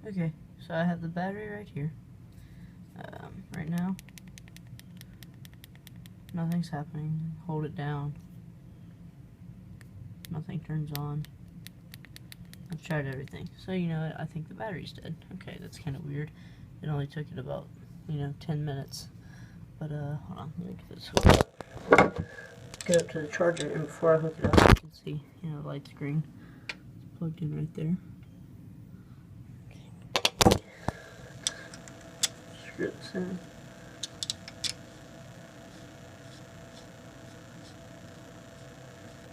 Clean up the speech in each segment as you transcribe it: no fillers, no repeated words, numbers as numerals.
Okay, so I have the battery right here. Right now, nothing's happening. Hold it down. Nothing turns on. I've tried everything. So, you know, I think the battery's dead. Okay, that's kind of weird. It only took it about, 10 minutes. But, hold on, let me get this hooked up. Get up to the charger, and before I hook it up, you can see, the light's green. It's plugged in right there. Okay. Screw this in.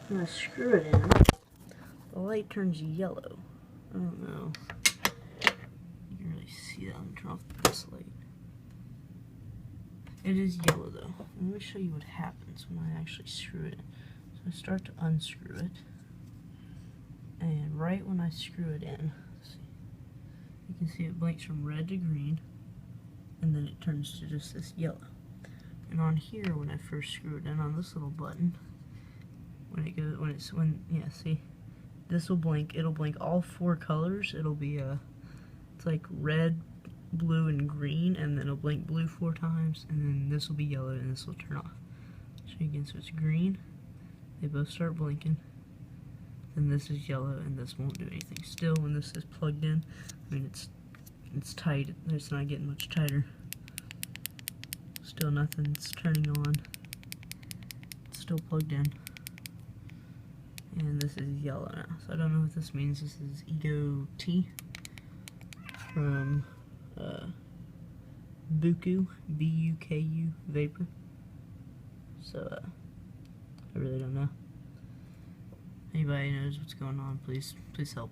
When I screw it in, the light turns yellow. I don't know. You can really see that. I'm gonna turn off this light. It is yellow though. Let me show you what happens when I actually screw it in. So I start to unscrew it, and right when I screw it in, see, you can see it blinks from red to green, and then it turns to just this yellow. And on here, when I first screw it in on this little button, see, this will blink. It'll blink all 4 colors. It'll be it's like red, blue, and green, and then it'll blink blue 4 times, and then this will be yellow, and this will turn off. Show you again. So it's green. They both start blinking. Then this is yellow, and this won't do anything. Still, when this is plugged in, I mean it's tight. It's not getting much tighter. Still nothing's turning on. It's still plugged in. And this is yellow now. So I don't know what this means. This is eGo T from Buku, B-U-K-U, Vapor. So I really don't know. Anybody knows what's going on, please help.